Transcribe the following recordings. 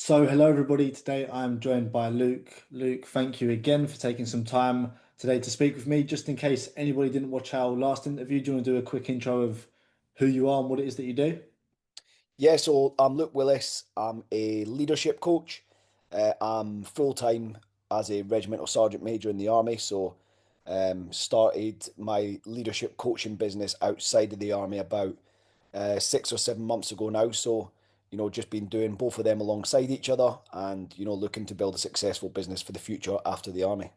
So, hello everybody. Today I'm joined by Luke. Luke, thank you again for taking some time today to speak with me. Just in case anybody didn't watch our last interview, do you want to do a quick intro of who you are and what it is that you do? Yeah, so I'm Luke Willis. I'm a leadership coach. I'm full-time as a regimental sergeant major in the army. So started my leadership coaching business outside of the army about 6 or 7 months ago now. So, just been doing both of them alongside each other and, looking to build a successful business for the future after the army.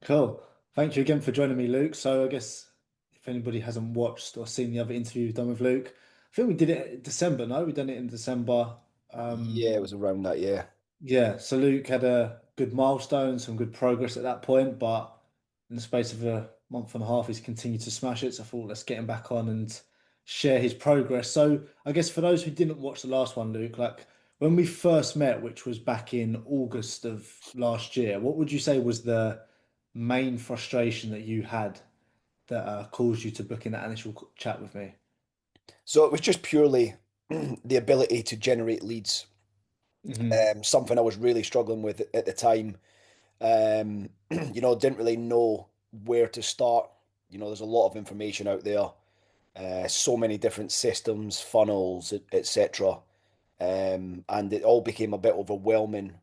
Cool. Thank you again for joining me, Luke. So, I guess if anybody hasn't watched or seen the other interview we've done with Luke, I think we did it in December, no? We done it in December. Yeah, it was around that, yeah. Yeah, so Luke had a good milestone, some good progress at that point, but in the space of a month and a half, he's continued to smash it. So I thought let's get him back on and share his progress. So I guess for those who didn't watch the last one, Luke, like when we first met, which was back in August of last year, what would you say was the main frustration that you had that caused you to book in that initial chat with me? So it was just purely the ability to generate leads. Hmm. Something I was really struggling with at the time. Didn't really know where to start. There's a lot of information out there, so many different systems, funnels, etc. And it all became a bit overwhelming.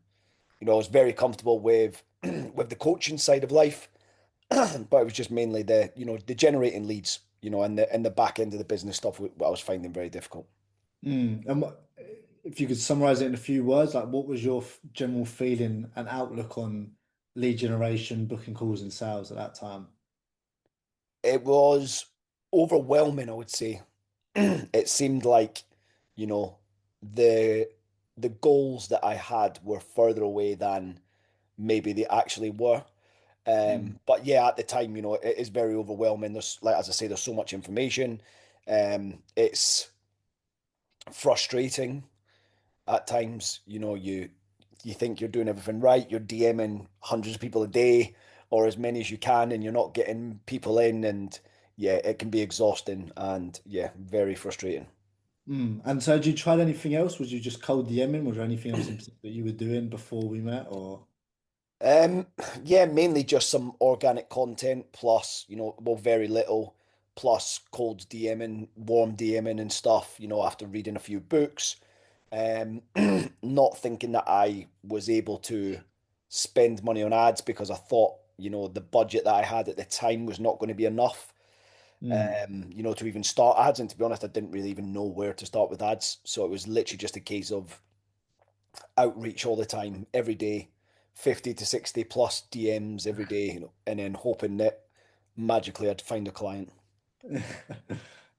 I was very comfortable with with the coaching side of life, but it was just mainly the generating leads, and the back end of the business stuff what I was finding very difficult. And if you could summarize it in a few words, like what was your general feeling and outlook on lead generation, booking calls, and sales at that time? It was overwhelming, I would say. It seemed like, you know, the the goals that I had were further away than maybe they actually were. Mm. But yeah, at the time, it is very overwhelming. There's, like as I say, there's so much information. It's frustrating at times. You think you're doing everything right. You're DMing hundreds of people a day or as many as you can, and you're not getting people in. And yeah, it can be exhausting and yeah, very frustrating. And so, had you tried anything else? Was you just cold DMing? Was there anything else in particular that you were doing before we met? Or Um, yeah, mainly just some organic content plus, well, very little plus cold DMing, warm DMing and stuff, after reading a few books. Um, not thinking that I was able to spend money on ads because I thought, the budget that I had at the time was not going to be enough, Mm. to even start ads. And to be honest, I didn't really even know where to start with ads. So it was literally just a case of outreach all the time, every day, 50 to 60 plus DMs every day, and then hoping that magically I'd find a client. Yeah,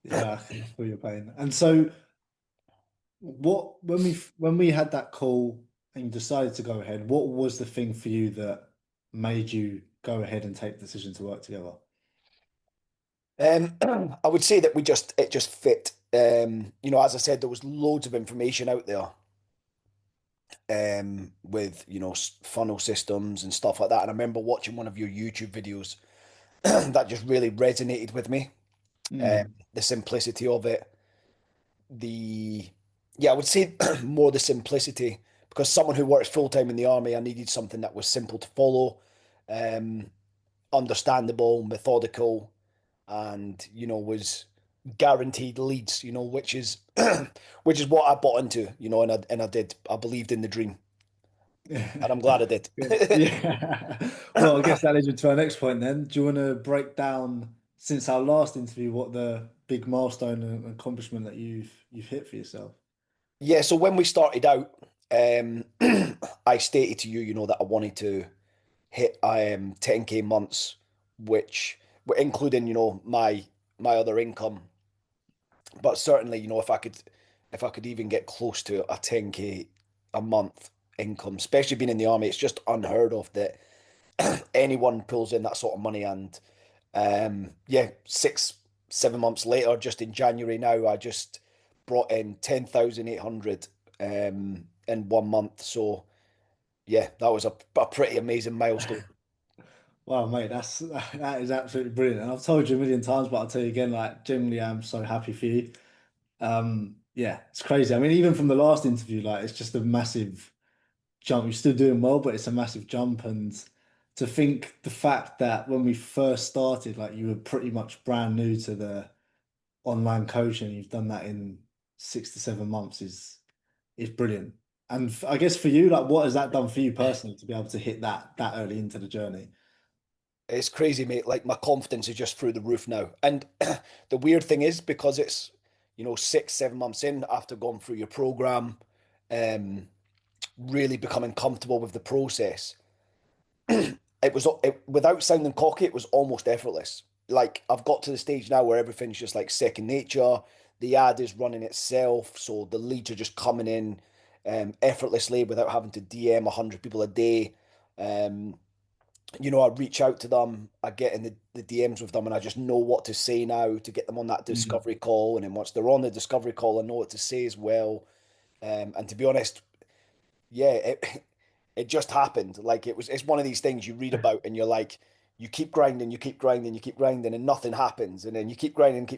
I can feel your pain. And so, what when we had that call and you decided to go ahead, what was the thing for you that made you go ahead and take the decision to work together? Um, I would say that it just fit. As I said, there was loads of information out there, with, funnel systems and stuff like that. And I remember watching one of your YouTube videos that just really resonated with me. Mm. The simplicity of it, the yeah, I would say more the simplicity because someone who works full time in the army, I needed something that was simple to follow, um, understandable, methodical, and was guaranteed leads. Which is which is what I bought into. And I did. I believed in the dream, and I'm glad I did. Good. Yeah. Well, I guess that leads me to our next point then. Do you want to break down, since our last interview, what the big milestone and accomplishment that you've hit for yourself? Yeah. So when we started out, um, I stated to you, that I wanted to hit 10K months, which were including, my other income. But certainly, if I could even get close to a 10K a month income, especially being in the army, it's just unheard of that anyone pulls in that sort of money. And yeah, 6, 7 months later, just in January now, I just brought in 10,800 in 1 month. So yeah, that was a pretty amazing milestone. Wow, mate, that is absolutely brilliant. And I've told you a million times, but I'll tell you again, like genuinely I'm so happy for you. Yeah, it's crazy. I mean, even from the last interview, like it's just a massive jump. You're still doing well, but it's a massive jump. And to think the fact that when we first started, like you were pretty much brand new to the online coaching, you've done that in 6 to 7 months is brilliant. And I guess for you, like what has that done for you personally to be able to hit that early into the journey? It's crazy, mate. Like my confidence is just through the roof now. And the weird thing is because it's, 6, 7 months in after going through your program, um, really becoming comfortable with the process. Without sounding cocky, it was almost effortless. Like I've got to the stage now where everything's just like second nature. The ad is running itself, so the leads are just coming in effortlessly without having to DM 100 people a day. Um, I reach out to them, I get in the DMs with them, and I just know what to say now to get them on that Mm. discovery call. And then once they're on the discovery call, I know what to say as well. And to be honest, yeah, it just happened. Like it's one of these things you read about, and you're like, you keep grinding, you keep grinding, you keep grinding, and nothing happens. And then you keep grinding,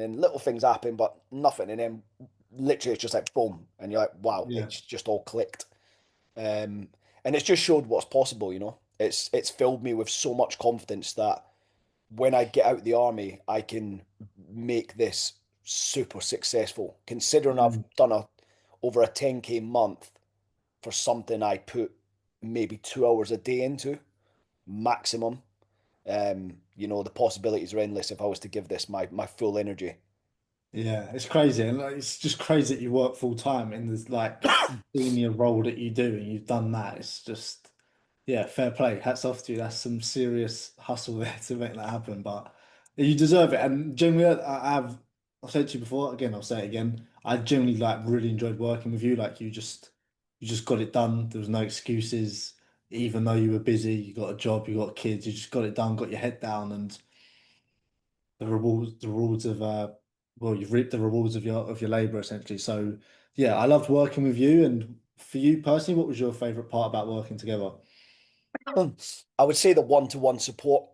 and little things happen, but nothing. And then literally, it's just like boom, and you're like, wow, Yeah. it's just all clicked. Um, and it's just showed what's possible. It's filled me with so much confidence that when I get out the army, I can make this super successful. Considering I've Mm. done over a 10K month for something I put maybe 2 hours a day into maximum. The possibilities are endless if I was to give this my full energy. Yeah, it's crazy, and like, it's just crazy that you work full time in this like senior role that you do, and you've done that. It's just, yeah, fair play. Hats off to you. That's some serious hustle there to make that happen, but you deserve it. And generally, I've said to you before, again, I'll say it again. I generally like really enjoyed working with you. Like you just got it done. There was no excuses, even though you were busy. You got a job, you got kids. You just got it done, got your head down, and the rewards of well, you've reaped the rewards of your labor essentially. So yeah, I loved working with you. And for you personally, what was your favorite part about working together? I would say the one-to-one support.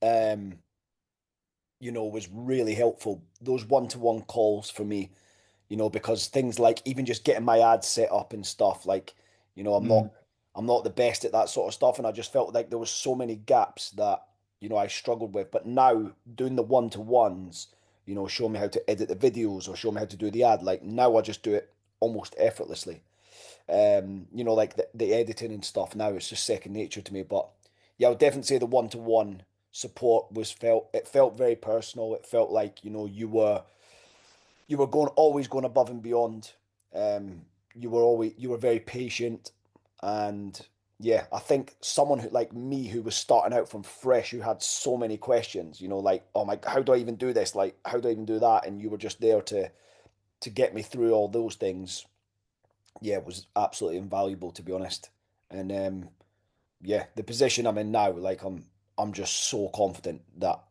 Um, was really helpful. Those one-to-one calls for me, because things like even just getting my ads set up and stuff, like, I'm not Mm, I'm not the best at that sort of stuff, and I just felt like there was so many gaps that, I struggled with. But now doing the one-to-ones, show me how to edit the videos or show me how to do the ad, like now I just do it almost effortlessly. Like the editing and stuff now it's just second nature to me. But yeah, I would definitely say the one-to-one support it felt very personal. It felt like, you were always going above and beyond. You were very patient. And yeah, I think someone who like me who was starting out from fresh, who had so many questions, like, oh my, how do I even do this? Like, how do I even do that? And you were just there to get me through all those things. Yeah, it was absolutely invaluable, to be honest. And yeah, the position I'm in now, like I'm just so confident that,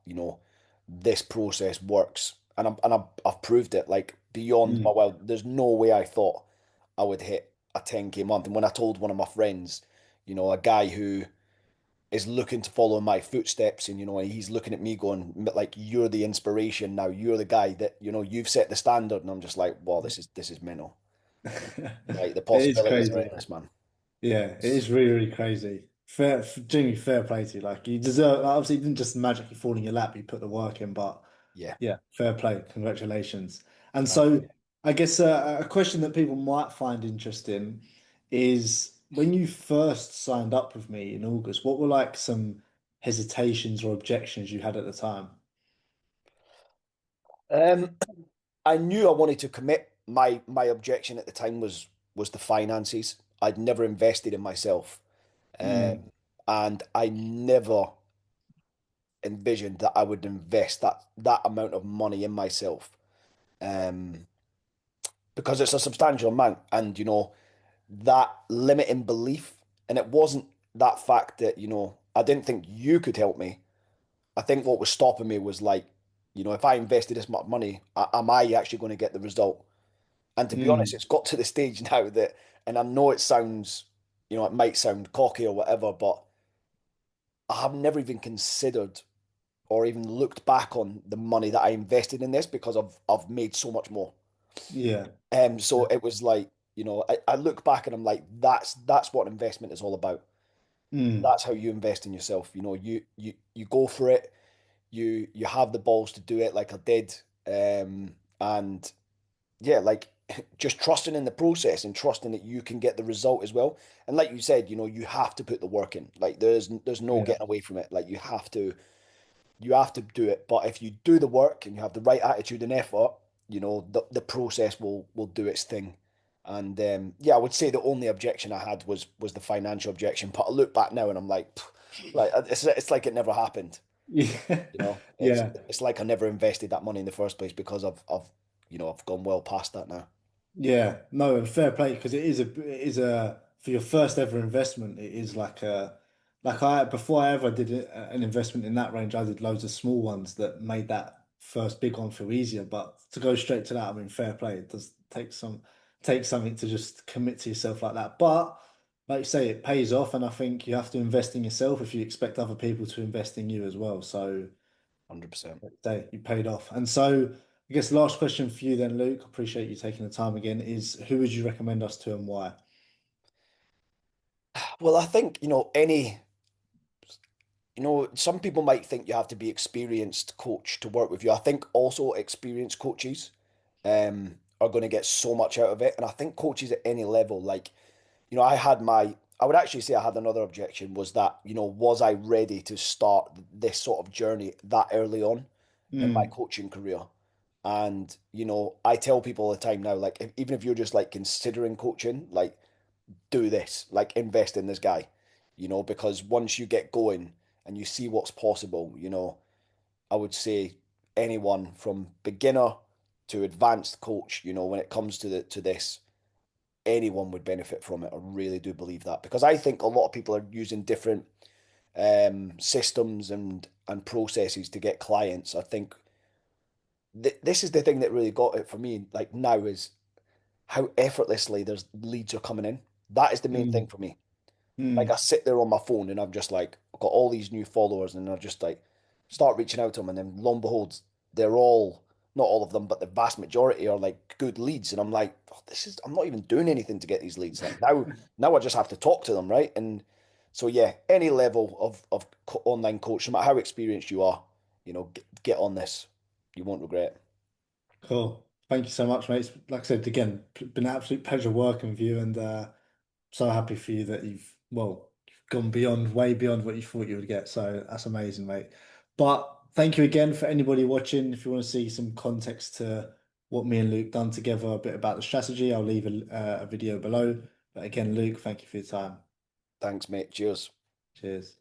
this process works. I've proved it, like beyond my mm. well, there's no way I thought I would hit a 10K month. And when I told one of my friends, a guy who is looking to follow in my footsteps, and he's looking at me going like, you're the inspiration now, you're the guy that, you've set the standard. And I'm just like, wow, this is mental. Like the It is possibilities are crazy. endless, man. Yeah, it is really, really crazy. Genuinely fair play to you. Like you deserve. Obviously, you didn't just magically fall in your lap. You put the work in, but Yeah. yeah, fair play. Congratulations. And Thank so, you. I guess a question that people might find interesting is when you first signed up with me in August, what were like some hesitations or objections you had at the time? Um, I knew I wanted to commit. My objection at the time was the finances. I'd never invested in myself, Mm, and I never envisioned that I would invest that amount of money in myself, um, because it's a substantial amount, and that limiting belief, and it wasn't that fact that I didn't think you could help me. I think what was stopping me was like, if I invested this much money, am I actually going to get the result? And to be honest, mm, it's got to the stage now that, and I know it sounds, it might sound cocky or whatever, but I have never even considered or even looked back on the money that I invested in this because I've made so much more. yeah. So it was like. You know, I look back and I'm like, that's what investment is all about. Mm. That's how you invest in yourself. You know, you go for it. You have the balls to do it, like I did. And yeah, like just trusting in the process and trusting that you can get the result as well. And like you said, you know, you have to put the work in. Like there's no Yeah. getting away from it. Like you have to do it. But if you do the work and you have the right attitude and effort, you know, the process will do its thing. And yeah, I would say the only objection I had was the financial objection. But I look back now and I'm like, like it's like it never happened. Yeah. You know, it's Yeah. it's like I never invested that money in the first place because I've gone well past that now. Yeah, no, and fair play because it is a for your first ever investment. It is like a like I before I ever did an investment in that range, I did loads of small ones that made that first big one feel easier. But to go straight to that, I mean, fair play. It does take something to just commit to yourself like that. But like you say, it pays off, and I think you have to invest in yourself if you expect other people to invest in you as well. So. 100%. Day you paid off. And so I guess the last question for you then, Luke, appreciate you taking the time again, is who would you recommend us to and why? Well, I think, some people might think you have to be experienced coach to work with you. I think also experienced coaches are going to get so much out of it. And I think coaches at any level, like, I would actually say I had another objection was that, was I ready to start this sort of journey that early on in my Mm, coaching career? And, I tell people all the time now, like, even if you're just like considering coaching, like, do this, like invest in this guy, because once you get going and you see what's possible, I would say anyone from beginner to advanced coach, when it comes to this, anyone would benefit from it. I really do believe that because I think a lot of people are using different systems and processes to get clients. I think this is the thing that really got it for me. Like now is how effortlessly there's leads are coming in. That is the main thing mm, for me. Like I mm. sit there on my phone and I'm just like I've got all these new followers and I just like start reaching out to them and then lo and behold, they're all not all of them, but the vast majority are like good leads. And I'm like, oh, I'm not even doing anything to get these leads. Like now I just have to talk to them, right? And so yeah, any level of online coach, no matter how experienced you are, get on this. You won't regret it. Cool. Thank you so much, mate. Like I said, again, been an absolute pleasure working with you and so happy for you that you've gone beyond, way beyond what you thought you would get. So that's amazing, mate. But thank you again for anybody watching. If you want to see some context to what me and Luke done together, a bit about the strategy, I'll leave a video below. But again, Luke, thank you for your time. Thanks, mate. Cheers. Cheers.